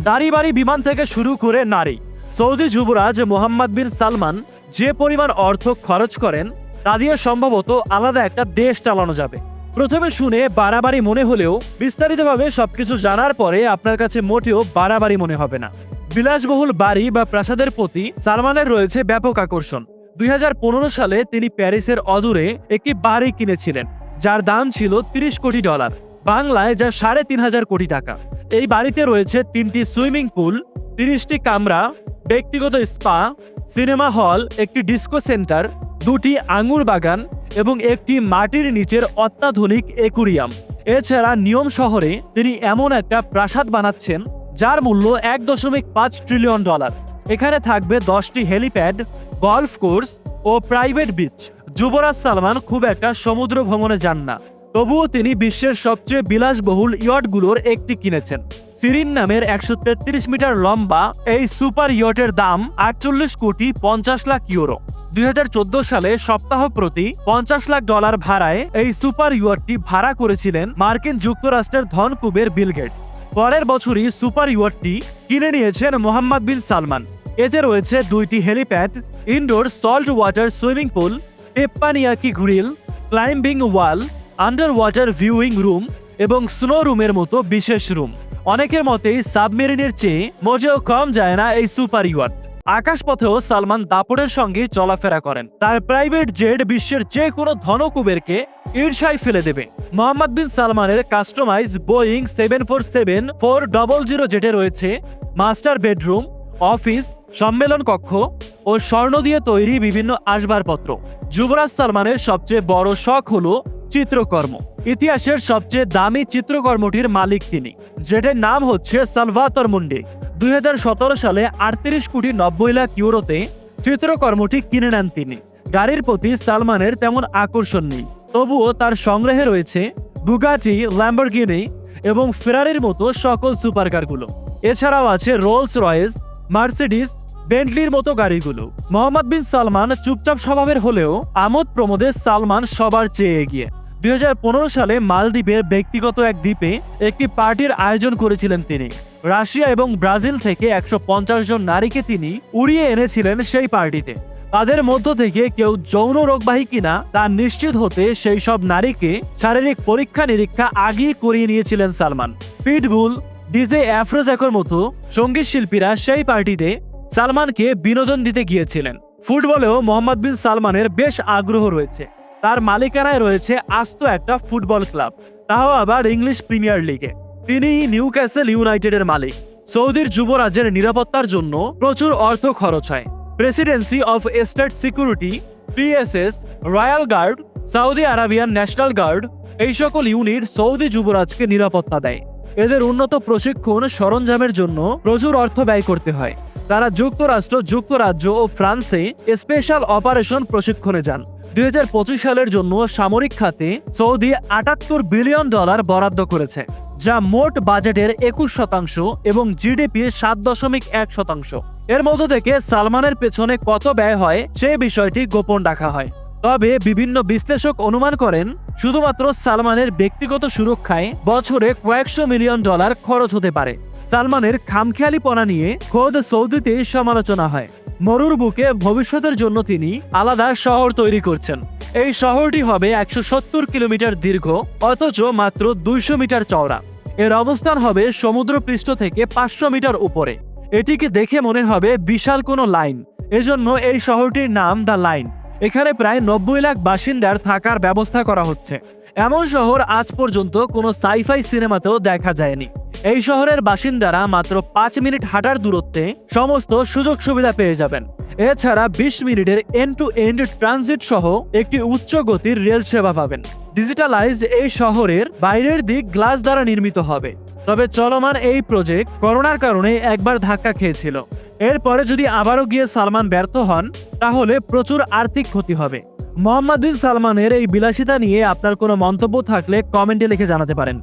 গাড়ি বাড়ি বিমান থেকে শুরু করে নারী। সৌদি যুবরাজ মোহাম্মদ বিন সালমান যে পরিমাণ অর্থ খরচ করেন তা দিয়ে সম্ভবত আলাদা একটা দেশ চালানো যাবে। প্রথমে শুনে বাড়াবাড়ি মনে হলেও বিস্তারিতভাবে সবকিছু জানার পরে আপনার কাছে মোটেও বাড়াবাড়ি মনে হবে না। বিলাসবহুল বাড়ি বা প্রাসাদের প্রতি সালমানের রয়েছে ব্যাপক আকর্ষণ। 2015 সালে তিনি প্যারিসের অদূরে একটি বাড়ি কিনেছিলেন, যার দাম ছিল $30 কোটি, বাংলায় যা 3.5 কোটি টাকা। এই বাড়িতে রয়েছে 3টি সুইমিং পুল, 30টি কামরা, ব্যক্তিগত স্পা, সিনেমা হল, একটি ডিস্কো সেন্টার, 2টি আঙ্গুর বাগান এবং একটি মাটির নিচের অত্যাধুনিক অ্যাকুরিয়াম। এছাড়া নিয়ম শহরে তিনি এমন একটা প্রাসাদ বানাচ্ছেন যার মূল্য $1.5 ট্রিলিয়ন। এখানে থাকবে 10টি হেলিপ্যাড, গলফ কোর্স ও প্রাইভেট বিচ। যুবরাজ সালমান খুব একটা সমুদ্র ভ্রমণে যান না, তবুও তিনি বিশ্বের সবচেয়ে বিলাসবহুল ইয়টগুলোর একটি কিনেছেন। সিরিন নামের 133 মিটার লম্বা এই সুপার ইয়টের দাম $48 কোটি 50 লাখ ইউরো। 2014 সালে সপ্তাহ প্রতি $50 লাখ ভাড়ায় এই সুপার ইয়টটি ভাড়া করেছিলেন মার্কিন যুক্তরাষ্ট্রের ধনকুবের বিল গেটস। পরের বছরই সুপার ইয়টটি কিনে নিয়েছেন মোহাম্মদ বিন সালমান। এতে রয়েছে 2টি helipad, indoor salt water swimming pool, teppanyaki grill, climbing wall, under water viewing room এবং স্নো রুমের মতো বিশেষ রুম। অনেকের মতেই সাবমেরিনের চেয়ে মোটেও কম যায় না এই সুপার ইয়ট। আকাশপথেও সালমান দাপটের সঙ্গে চলাফেরা করেন। তার প্রাইভেট জেট বিশ্বের যে কোনো ধনকুবেরকে ঈর্ষায় ফেলে দেবে। মোহাম্মদ বিন সালমানের কাস্টমাইজ বোয়িং 747-400 জেটে রয়েছে মাস্টার বেডরুম, অফিস, সম্মেলন কক্ষ ও স্বর্ণ দিয়ে তৈরি বিভিন্ন আসবাবপত্র। যুবরাজ সালমানের সবচেয়ে বড় শখ হলো চিত্রকর্ম। ইতিহাসের সবচেয়ে দামি চিত্রকর্মটির মালিক তিনি, যেটার নাম হচ্ছে সালভাতর মুন্ডি। 2017 সালে 38 কোটি 90 লাখ ইউরোতে চিত্রকর্মটি কিনে নেন তিনি। গাড়ির প্রতি সালমানের তেমন আকর্ষণ নেই, তবুও তার সংগ্রহে রয়েছে বুগাটি, ল্যাম্বরগিনি এবং ফেরারির মতো সকল সুপারকারগুলো। এছাড়াও আছে রোলস রয়েস, মার্সিডিস, বেন্টলির মতো গাড়িগুলো। মোহাম্মদ বিন সালমান চুপচাপ স্বভাবের হলেও আমোদ প্রমোদে সালমান সবার চেয়ে এগিয়ে। 2015 সালে মালদ্বীপের ব্যক্তিগত এক দ্বীপে একটি পার্টির আয়োজন করেছিলেন তিনি। রাশিয়া এবং ব্রাজিল থেকে 150 জন নারীকে তিনি উড়িয়ে এনেছিলেন সেই পার্টিতে। তাদের মধ্য থেকে কেউ যৌন রোগবাহী কিনা তা নিশ্চিত হতে সেই সব নারীকে শারীরিক পরীক্ষা নিরীক্ষা আগেই করিয়ে নিয়েছিলেন সালমান। পিটবুল, ডিজে অ্যাফ্রোজ্যাকোর মতো সঙ্গীত শিল্পীরা সেই পার্টিতে সালমানকে বিনোদন দিতে গিয়েছিলেন। ফুটবলেও মোহাম্মদ বিন সালমানের বেশ আগ্রহ রয়েছে। তার মালিকানায় রয়েছে আস্ত একটা ফুটবল ক্লাব, তাও আবার ইংলিশ প্রিমিয়ার লিগে। তিনি নিউক্যাসল ইউনাইটেডের মালিক। সৌদির যুবরাজের নিরাপত্তার জন্য প্রচুর অর্থ খরচ হয়। Presidency of state security, PSS, royal guard, Saudi Arabian national guard এই সকল ইউনিট সৌদি যুবরাজকে নিরাপত্তা দেয়। এদের উন্নত প্রশিক্ষণ সরঞ্জামের জন্য প্রচুর অর্থ ব্যয় করতে হয়। তারা যুক্তরাষ্ট্র, যুক্তরাজ্য ও ফ্রান্সে স্পেশাল অপারেশন প্রশিক্ষণে যান। 2025 সালের জন্য সামরিক খাতে সৌদি $78 বিলিয়ন বরাদ্দ করেছে, যা মোট বাজেটের 21% এবং জিডিপির 7.1%। এর মধ্য থেকে সালমানের পেছনে কত ব্যয় হয় সেই বিষয়টি গোপন রাখা হয়। তবে বিভিন্ন বিশ্লেষক অনুমান করেন শুধুমাত্র সালমানের ব্যক্তিগত সুরক্ষায় বছরে কয়েকশো মিলিয়ন ডলার খরচ হতে পারে। সালমানের খামখেয়ালিপনা নিয়ে খোদ সৌদিতে সমালোচনা হয়। মরুর বুকে ভবিষ্যতের জন্য তিনি আলাদা শহর তৈরি করছেন। এই শহরটি হবে 170 কিলোমিটার দীর্ঘ, অথচ মাত্র 200 মিটার চওড়া। এর অবস্থান হবে সমুদ্রপৃষ্ঠ থেকে 500 মিটার উপরে। এটিকে দেখে মনে হবে বিশাল কোনো লাইন, এজন্য এই শহরটির নাম দ্য লাইন। এখানে প্রায় 90 লাখ বাসিন্দার থাকার ব্যবস্থা করা হচ্ছে। এমন শহর আজ পর্যন্ত কোনো সাইফাই সিনেমাতেও দেখা যায়নি। এই শহরের বাসিন্দারা মাত্র 5 মিনিট হাঁটার দূরত্বে সমস্ত সুযোগ সুবিধা পেয়ে যাবেন। এছাড়া 20 মিনিটের এন্ড টু এন্ড ট্রানজিট সহ একটি উচ্চ গতির রেল সেবা পাবেন। ডিজিটালাইজড এই শহরের বাইরের দিক গ্লাস দ্বারা নির্মিত হবে। তবে চলমান এই প্রজেক্ট করোনার কারণে একবার ধাক্কা খেয়েছিল। এরপরে যদি আবারও গিয়ে সালমান ব্যর্থ হন, তাহলে প্রচুর আর্থিক ক্ষতি হবে। মোহাম্মদ বিন সালমানের এই বিলাসিতা নিয়ে আপনার কোনো মন্তব্য থাকলে কমেন্টে লিখে জানাতে পারেন।